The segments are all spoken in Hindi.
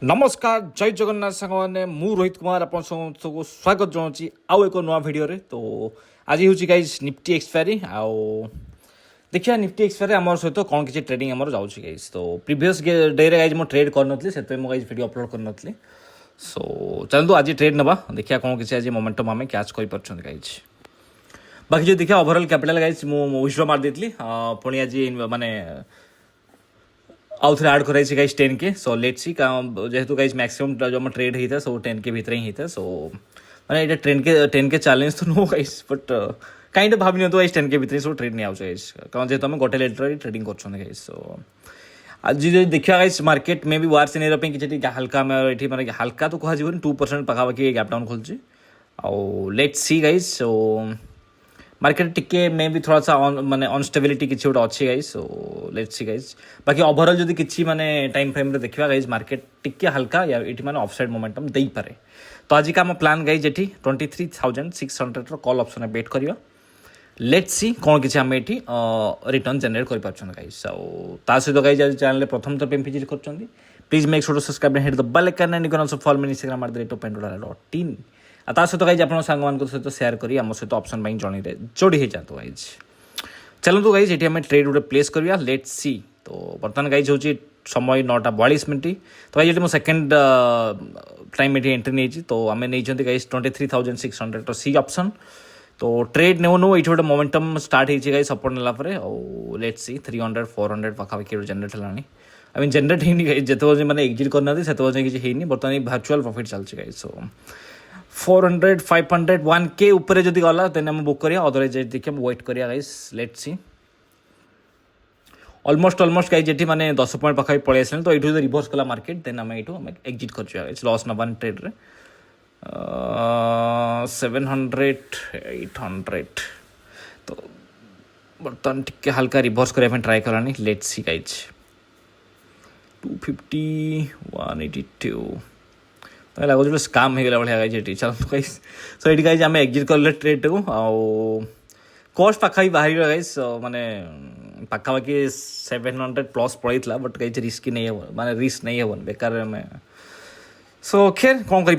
नमस्कार जय जगन्नाथ सांग मैंने मु रोहित कुमार आप सबको स्वागत जनाऊँ आउ एक नुआ भिडियो तो आज हूँ गाइज निफ्टी एक्सपायरी आउ देखिए निफ्टी एक्सपायरी आम सहित कौन किसी ट्रेडिंग आमर जाऊँ गाइज तो प्रीवियस डे रे गाइज मुझे ट्रेड करनी से गाइज वीडियो अपलोड करनी सो चलते आज ट्रेड ना देखिए कौन किसी आज मोमेंटम आम कैच कर गाइज बाकी जो देखिए ओवरऑल कैपिटल गाइज मुझे विड्रॉ मार देती पुणी आज माने आउ थे आड कराई guys 10K so let see जेहेतु गाइज मैक्सिमम जो हम ट्रेड होता है सो 10K भितर ही होता है सो मैंने ये 10K चैलेंज तो नो गाइज बट कहीं भाव नहीं गाइज 10K भितर सब ट्रेड नहीं आउच गाइज कारण जेहतु आम गोटे लेटर ट्रेडिंग कर गाइज सो आज देखा गाइज मार्केट में भी वार सिनेर कि हल्का ये मैंने हल्का तो कह 2% पाखापाखि गैप डाउन खोलुची आउ let see guys so market टिके मे भी थोड़ा सा माने अनस्टेबिलिटी किसी गोटे अच्छी guys so let's see guys बाकी ओवरऑल जदि किसी माने टाइम फ्रेम रे देखा गाइज मार्केट टिके हल्का या ये माने ऑफसाइड मोमेंटम दे पारे तो आज का प्लान गाइज ये 23,600 कॉल ऑप्शन बेट करवा लेट्स सी कौन किसी आम ये रिटर्न जनरेट कर गाइज ता सहित गाइज आज चैनल प्रथम थर विजिट कर please make sure to subscribe and hit the bell icon and you can also follow me Instagram @pendola.in ता सहित गाइज आप सांग सहित सेयार करी आम सहित ऑप्शन बैंक जर्नी जोड़ी हो जातु गाइज चलते गाइज ये ट्रेड गोटे प्लेस करवा लेट सी तो बर्तमान गाइज हूँ समय 9:42 तो गाइज ये सेकेंड टाइम ये एंट्री नहीं तो आम नहीं गाइज 23,600 सी ऑप्शन तो ट्रेड नेउ नो ये गोटे मोमेंटम स्टार्ट होती गाइज सपोर्ट नाला लेट सी 300-400 पाखापाखि जनरेट है आई मीन जनरेट होनी गाइज जिते मैंने एग्जिट करना से किसी बर्तमान भर्चुआल प्रॉफिट चलती गाइज सो 400, 500, 1K ऊपर जब गला देन हम बुक करिया अदरवाइज देखिए वेट करिया guys let's see almost guys जेठी माने 10 पॉइंट पाखा पळे आसले तो एठू रिवर्स कला मार्केट देन हम एठू हम एग्जिट कर छिया गाइस लॉस नवन ट्रेड रे 700 800 तो बर्तन टिके हल्का रिवर्स करिया पे ट्राई करानी लेट्स सी गाइस 250 182 तो लगुच स्काम हो गला भाई गाइज चलो गाइज सो ये गाइज आम एग्जिट कले ट्रेड को कस्ट पाखा बाहर गाइज माने पाखापाखि 700 प्लस पड़ता बट गाइज रिस्क नहीं हे माने रिस्क नहीं हेन बेकार आम सो खेर कौन कर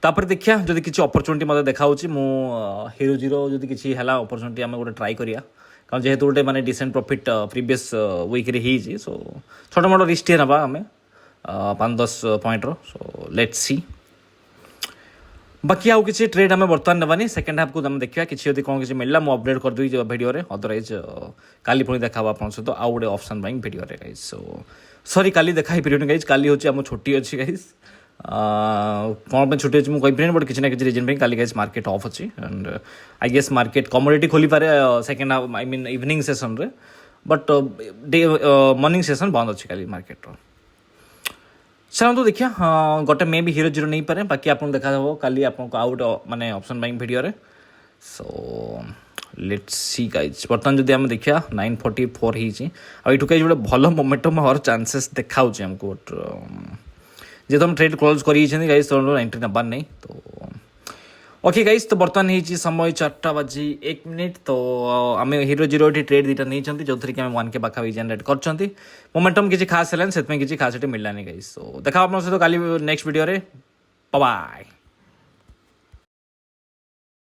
तापर देखिया जदि किसी अपरचुनिटी मतलब देखा हीरो जीरो जदि किसी है अपरचुनिटी आम गोटे ट्राई करिया कारण जेहेतु गोटे माने डिसेंट प्रॉफिट प्रीवियस वीक रे ही सो छोटा मोटा रिस्क ना आम 5-10 पॉइंट सो लेट्स सी बाकी आउ किसी ट्रेड आम बर्तमान नवानी सेकेंड हाफ को आम देखा किसी कौन किसी मिलला मुझे अपडेट करदेवी वीडियो अदरवाइज काली पुणी देखा आप सहित आउ गोटे option bank video guys so sorry काली देखा वीडियो गाइज काली हूँ आम छुट्टी अच्छी गाइज कौन छुट्टी अच्छी मुझे कहीपर बट किसी ना किसी रिजन काली गाइज मार्केट ऑफ अच्छी and I guess market commodity खोली पारे second half I mean evening session रे बट डे मॉर्निंग सेसन बंद अच्छी काली मार्केट चलो देखिए गोटे मे भी हीरो जीरो नहीं पारे बाकी आपको देखा काली आपको आउट माने ऑप्शन बैंक वीडियो रे सो लेट्स सी गाइज बर्तमान जब आम देखा 944 ही गाइज गोटे भल मोमेंटम हर चांसेस देखा आमको जेहेतु हम ट्रेड क्लोज कर गाइज तो एंट्री नबार नहीं तो ओके गाइज तो बर्तमान हो समय 4:01 तो आम हीरो जीरो ट्रेड दुटा नहीं जो थी आम 1K पाखा जनरेट कर मोमेंटम किसी खास है किसी खास मिललानी गाइज तो देखा आप सहित काली नेक्स्ट वीडियो रे बाय।